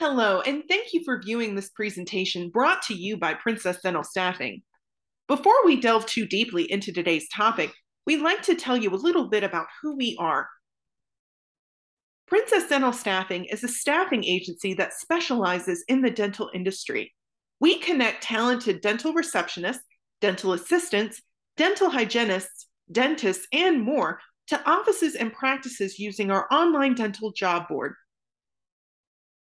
Hello, and thank you for viewing this presentation brought to you by Princess Dental Staffing. Before we delve too deeply into today's topic, we'd like to tell you a little bit about who we are. Princess Dental Staffing is a staffing agency that specializes in the dental industry. We connect talented dental receptionists, dental assistants, dental hygienists, dentists, and more to offices and practices using our online dental job board.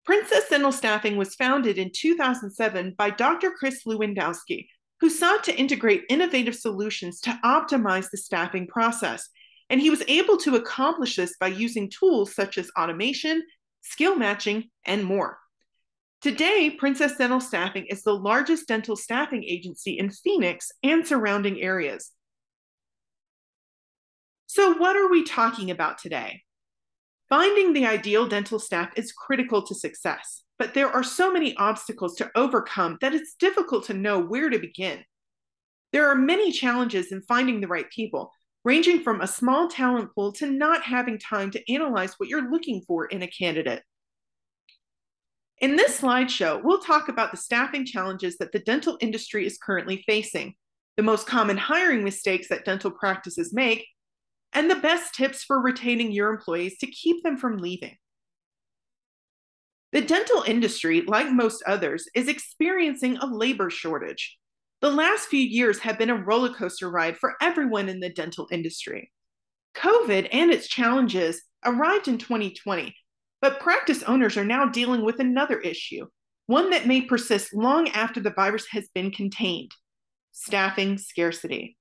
Princess Dental Staffing was founded in 2007 by Dr. Chris Lewandowski, who sought to integrate innovative solutions to optimize the staffing process. And he was able to accomplish this by using tools such as automation, skill matching, and more. Today, Princess Dental Staffing is the largest dental staffing agency in Phoenix and surrounding areas. So, what are we talking about today? Finding the ideal dental staff is critical to success, but there are so many obstacles to overcome that it's difficult to know where to begin. There are many challenges in finding the right people, ranging from a small talent pool to not having time to analyze what you're looking for in a candidate. In this slideshow, we'll talk about the staffing challenges that the dental industry is currently facing, the most common hiring mistakes that dental practices make, and the best tips for retaining your employees to keep them from leaving. The dental industry, like most others, is experiencing a labor shortage. The last few years have been a roller coaster ride for everyone in the dental industry. COVID and its challenges arrived in 2020, but practice owners are now dealing with another issue, one that may persist long after the virus has been contained: staffing scarcity.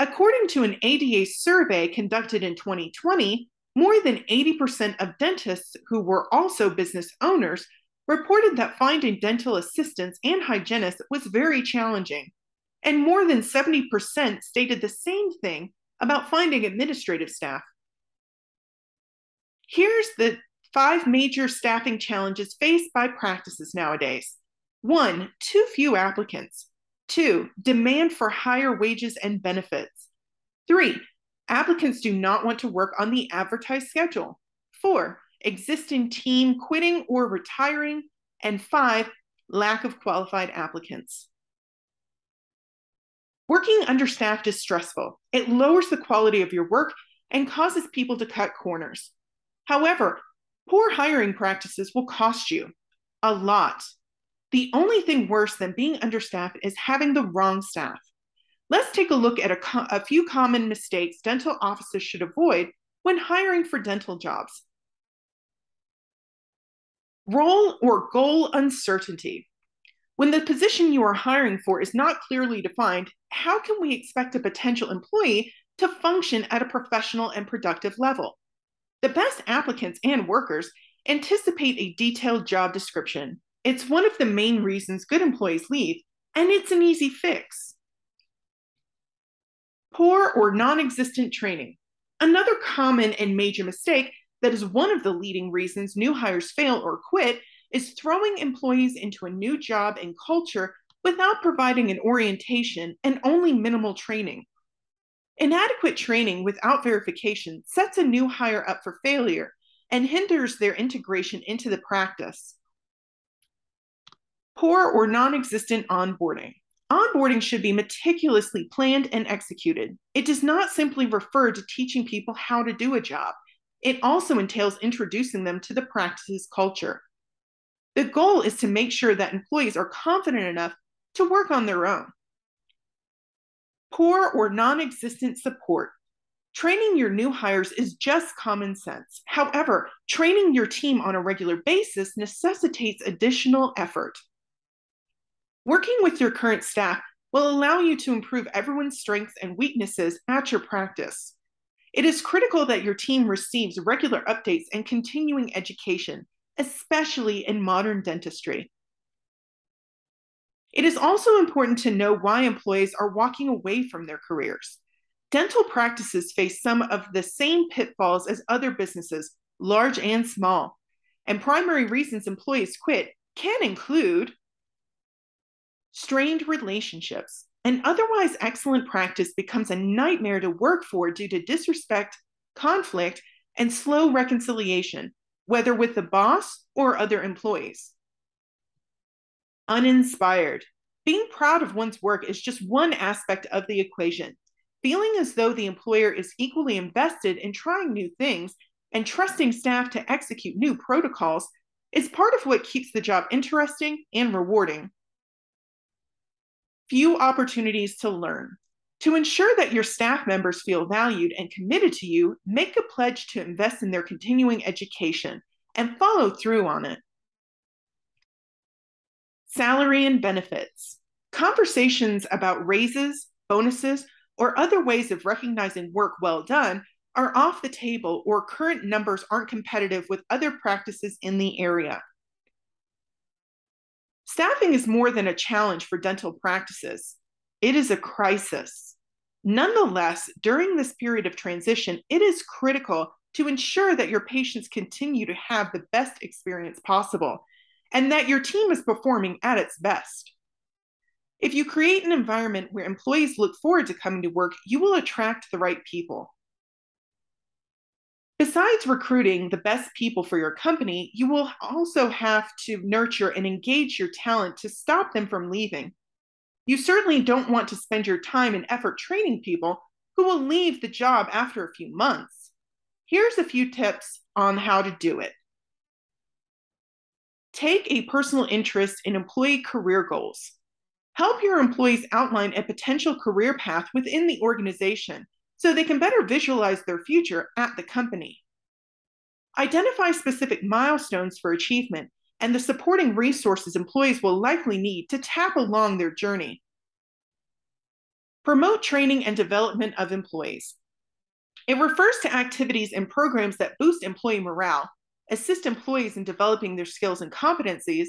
According to an ADA survey conducted in 2020, more than 80% of dentists who were also business owners reported that finding dental assistants and hygienists was very challenging, and more than 70% stated the same thing about finding administrative staff. Here's the 5 major staffing challenges faced by practices nowadays. 1, too few applicants. 2, demand for higher wages and benefits. 3, applicants do not want to work on the advertised schedule. 4, existing team quitting or retiring. And 5, lack of qualified applicants. Working understaffed is stressful. It lowers the quality of your work and causes people to cut corners. However, poor hiring practices will cost you a lot. The only thing worse than being understaffed is having the wrong staff. Let's take a look at a few common mistakes dental offices should avoid when hiring for dental jobs. Role or goal uncertainty. When the position you are hiring for is not clearly defined, how can we expect a potential employee to function at a professional and productive level? The best applicants and workers anticipate a detailed job description. It's one of the main reasons good employees leave, and it's an easy fix. Poor or non-existent training. Another common and major mistake that is one of the leading reasons new hires fail or quit is throwing employees into a new job and culture without providing an orientation and only minimal training. Inadequate training without verification sets a new hire up for failure and hinders their integration into the practice. Poor or non-existent onboarding. Onboarding should be meticulously planned and executed. It does not simply refer to teaching people how to do a job. It also entails introducing them to the practice's culture. The goal is to make sure that employees are confident enough to work on their own. Poor or non-existent support. Training your new hires is just common sense. However, training your team on a regular basis necessitates additional effort. Working with your current staff will allow you to improve everyone's strengths and weaknesses at your practice. It is critical that your team receives regular updates and continuing education, especially in modern dentistry. It is also important to know why employees are walking away from their careers. Dental practices face some of the same pitfalls as other businesses, large and small, and primary reasons employees quit can include strained relationships. An otherwise excellent practice becomes a nightmare to work for due to disrespect, conflict, and slow reconciliation. whether with the boss or other employees. Uninspired. Being proud of one's work is just one aspect of the equation. Feeling as though the employer is equally invested in trying new things and trusting staff to execute new protocols is part of what keeps the job interesting and rewarding. Few opportunities to learn. To ensure that your staff members feel valued and committed to you, make a pledge to invest in their continuing education and follow through on it. Salary and benefits. Conversations about raises, bonuses, or other ways of recognizing work well done are off the table, or current numbers aren't competitive with other practices in the area. Staffing is more than a challenge for dental practices. It is a crisis. Nonetheless, during this period of transition, it is critical to ensure that your patients continue to have the best experience possible and that your team is performing at its best. If you create an environment where employees look forward to coming to work, you will attract the right people. Besides recruiting the best people for your company, you will also have to nurture and engage your talent to stop them from leaving. You certainly don't want to spend your time and effort training people who will leave the job after a few months. Here's a few tips on how to do it. Take a personal interest in employee career goals. Help your employees outline a potential career path within the organization so they can better visualize their future at the company. Identify specific milestones for achievement and the supporting resources employees will likely need to tap along their journey. Promote training and development of employees. It refers to activities and programs that boost employee morale, assist employees in developing their skills and competencies,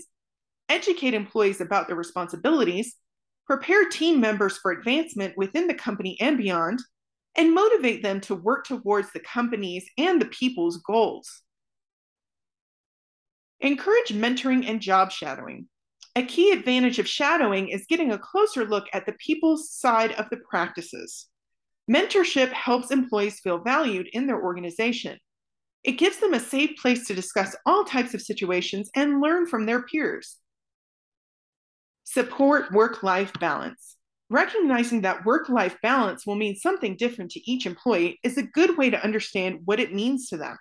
educate employees about their responsibilities, prepare team members for advancement within the company and beyond, and motivate them to work towards the company's and the people's goals. Encourage mentoring and job shadowing. A key advantage of shadowing is getting a closer look at the people's side of the practices. Mentorship helps employees feel valued in their organization. It gives them a safe place to discuss all types of situations and learn from their peers. Support work-life balance. Recognizing that work-life balance will mean something different to each employee is a good way to understand what it means to them.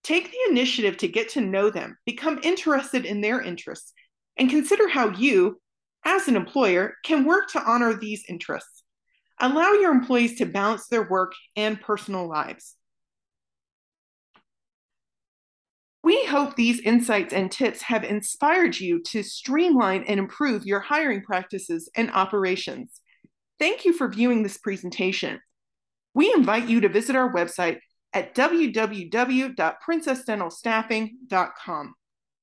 Take the initiative to get to know them, become interested in their interests, and consider how you, as an employer, can work to honor these interests. Allow your employees to balance their work and personal lives. We hope these insights and tips have inspired you to streamline and improve your hiring practices and operations. Thank you for viewing this presentation. We invite you to visit our website at www.princessdentalstaffing.com.